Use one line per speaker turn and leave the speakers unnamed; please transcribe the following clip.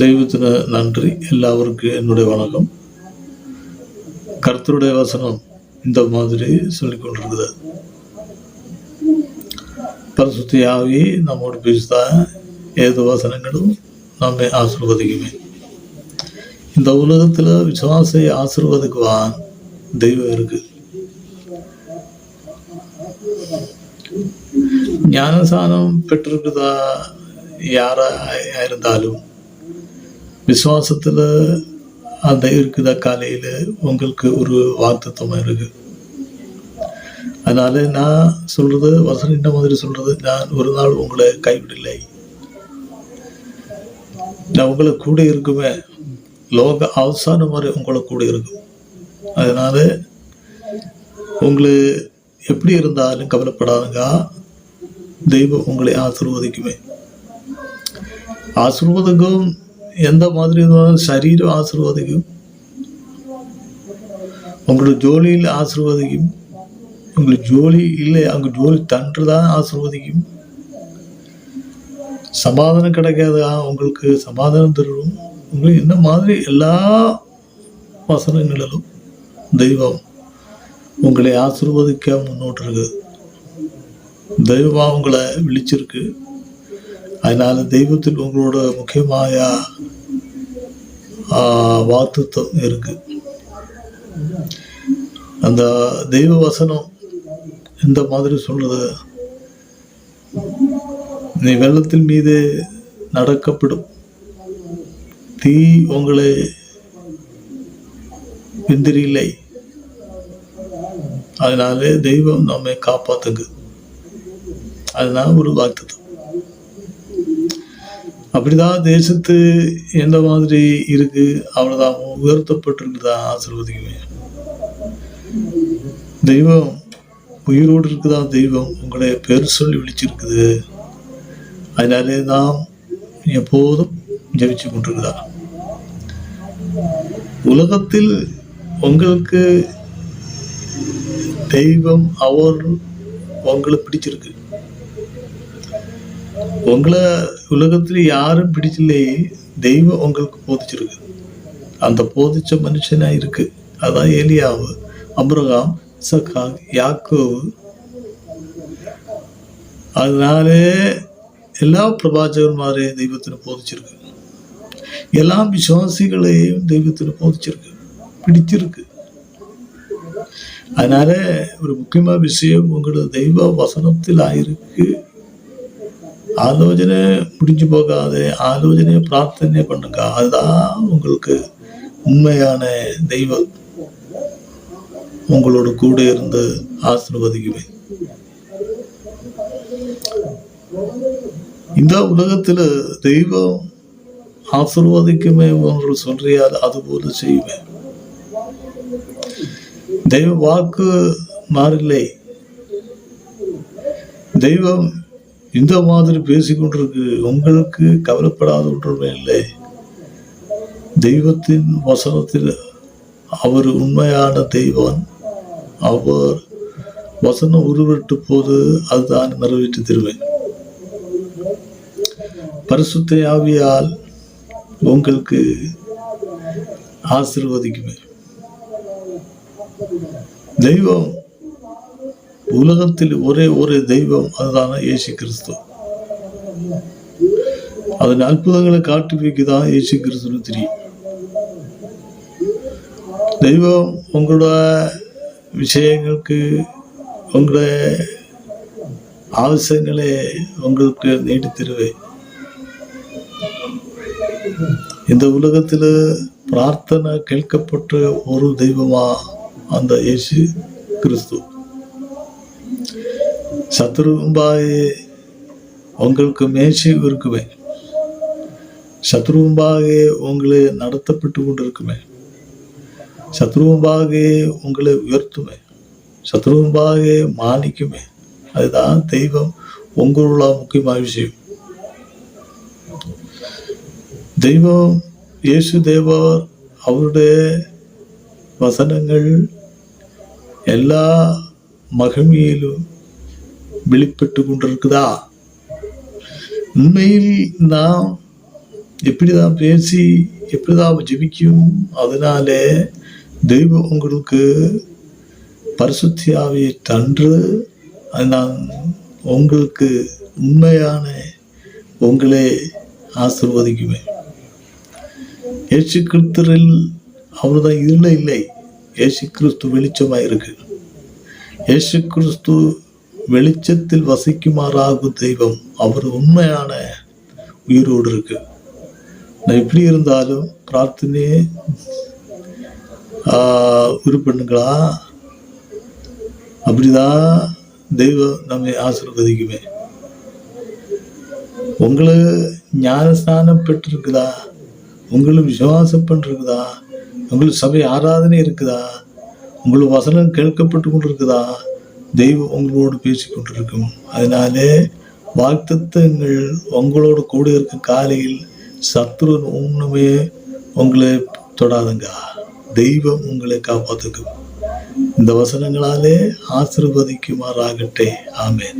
தெய்வத்தின நன்றி. எல்லாருக்கும் என்னுடைய வணக்கம். கர்த்தருடைய வசனம் இந்த மாதிரி சொல்லிக் கொண்டிருக்குது. பரிசுத்த ஆவி நம்மோடு பேசுதா ஏது வசனங்களும் நம்மை ஆசீர்வதிக்குமே. இந்த உலகத்துல விசுவாசை ஆசீர்வதிக்குவான் தெய்வம் இருக்கு. ஞானசானம் பெற்றிருக்குதா யாரா இருந்தாலும் விசுவாசத்துல அந்த இருக்குதா காலையில உங்களுக்கு ஒரு வாக்குத்தத்தம் இருக்கு. அதனால நான் சொல்றது வசனம் இந்த மாதிரி சொல்றது, நான் ஒரு நாள் உங்களை கைவிடலை, நான் உங்களை கூட இருக்குமே, லோக அவசானம் வரை உங்களை கூட இருக்கும். அதனால உங்களுக்கு எப்படி இருந்தாலும் கவலைப்படாதுங்க, தெய்வம் உங்களை ஆசீர்வதிக்குமே. ஆசீர்வாதம் எந்த மாதிரி இருந்தாலும் சரீரம் ஆசீர்வதிக்கும், உங்களோட ஜோலியில் ஆசீர்வதிக்கும், உங்களுக்கு ஜோலி இல்லை அங்கே ஜோலி தன்றுதான் ஆசீர்வதிக்கும். சமாதானம் கிடைக்காதா உங்களுக்கு சமாதானம் தரும். உங்களுக்கு இந்த மாதிரி எல்லா வசனங்களிலும் தெய்வம் உங்களை ஆசீர்வதிக்க முன்னோட்டு இருக்கு. தெய்வமா உங்களை விழிச்சிருக்கு. அதனால தெய்வத்தில் உங்களோட முக்கியമായ வாக்குத்தம் இருக்கு. அந்த தெய்வ வசனம் இந்த மாதிரி சொல்றது, நீ வெள்ளத்தின் மீது நடக்கப்படும், தீ உங்களை வெந்திரில்லை, அதனால தெய்வம் நம்மை காப்பாத்துங்க. அதனால ஒரு வாக்குத்தம். அப்படிதான் தேசத்து எந்த மாதிரி இருக்கு அவ்வளவுதான் உயர்த்தப்பட்டிருக்குதா ஆசீர்வதிக்குவேன். தெய்வம் உயிரோடு இருக்குதா, தெய்வம் உங்களை பேர் சொல்லி விழிச்சிருக்குது. அதனாலே நாம் எப்போதும் ஜெபிச்சு கொண்டிருக்குதா. உலகத்தில் உங்களுக்கு தெய்வம் அவர் உங்களை பிடிச்சிருக்கு. உங்களை உலகத்துல யாரும் பிடிக்கலையே, தெய்வம் உங்களுக்கு போதிச்சிருக்கு. அந்த போதிச்ச மனுஷனா இருக்கு. அதான் ஏலியாவு, அப்ரகாம், இசக்காக், யாக்கோபு. அதனால எல்லா பிரபாஜகன்மாரே தெய்வத்தினை போதிச்சிருக்கு. எல்லா விசுவாசிகளையும் தெய்வத்தினை போதிச்சிருக்கு, பிடிச்சிருக்கு. அதனால ஒரு முக்கியமான விஷயம், உங்களோட தெய்வ வசனத்தில் ஆயிருக்கு. ஆலோசனை முடிஞ்சு போகாத, ஆலோசனையை பிரார்த்தனை பண்ணுங்க. அதுதான் உங்களுக்கு உண்மையான தெய்வம் உங்களோட கூட இருந்து ஆசீர்வதிக்குமே. இந்த உலகத்துல தெய்வம் ஆசீர்வதிக்குமே என்று சொல்றியால் அதுபோல செய்வேன். தெய்வ வாக்கு மாறில்லை. தெய்வம் இந்த மாதிரி பேசிக்கொண்டிருக்கு. உங்களுக்கு கவலைப்படாத ஒன்றுமே இல்லை. தெய்வத்தின் வசனத்தில் அவர் உண்மையான தெய்வம். அவர் வசனம் உருவிட்டு போது அதுதான் நிறைவேற்றி தருவேன். பரிசுத்த ஆவியால் உங்களுக்கு ஆசீர்வதிக்குமே. தெய்வம் உலகத்தில் ஒரே ஒரு தெய்வம், அதுதான இயேசு கிறிஸ்து. அதன் அற்புதங்களை காட்டி வைக்குதான் இயேசு கிறிஸ்துன்னு தெரியும். தெய்வம் உங்களோட விஷயங்களுக்கு, உங்களோட ஆலோசனைகளை உங்களுக்கு நீடி தருவேன். இந்த உலகத்துல பிரார்த்தனை கேட்கப்பட்ட ஒரு தெய்வமா அந்த இயேசு கிறிஸ்து. சத்ரும்பாயே உங்களுக்கு மேய்ச்சி இருக்குமே, சத்ரும்பாகே உங்களை நடத்தப்பட்டு கொண்டிருக்குமே, சத்ரும்பாகே உங்களை உயர்த்துமே, சத்ரும்பாகே மானிக்குமே. அதுதான் தெய்வம் உங்களுள்ள முக்கியமான விஷயம். தெய்வம் இயேசு தேவர், அவருடைய வசனங்கள் எல்லா மகிமையிலும் வெளிப்பட்டு கொண்டிருக்குதா. உண்மையில் நாம் எப்படிதான் பேசி எப்படிதான் ஜெபிக்கும். அதனாலே தெய்வம் உங்களுக்கு பரிசுத்த ஆவியை தன்று நான் உங்களுக்கு உண்மையான உங்களை ஆசீர்வதிக்குவேன். இயேசு கிறிஸ்துவில் அவர்தான் இருள இல்லை, இயேசு கிறிஸ்து வெளிச்சமாக இருக்கு. இயேசு கிறிஸ்து வெளிச்சத்தில் வசிக்குமாறாகும் தெய்வம், அவர் உண்மையான உயிரோடு இருக்கு. நான் எப்படி இருந்தாலும் பிரார்த்தனையே உறுப்பினுங்களா, அப்படிதான் தெய்வம் நம்மை ஆசீர்வதிக்குமே. உங்களை ஞானஸ்நானம் பெற்றிருக்குதா, உங்களுக்கு விசுவாசம் பண்ணிருக்குதா, உங்களுக்கு சபை ஆராதனை இருக்குதா, உங்களுக்கு வசனம் கேட்கப்பட்டு கொண்டிருக்குதா, தெய்வம் உங்களோடு பேசி கொண்டிருக்கும். அதனாலே வாக்குத்தத்தங்கள் உங்களோட கூட இருக்க காலையில் சத்துருன் ஒண்ணுமே உங்களை தொடாதுங்க. தெய்வம் உங்களை காப்பாத்துக்கும். இந்த வசனங்களாலே ஆசீர்வதிக்குமாறாகட்டே. ஆமென்.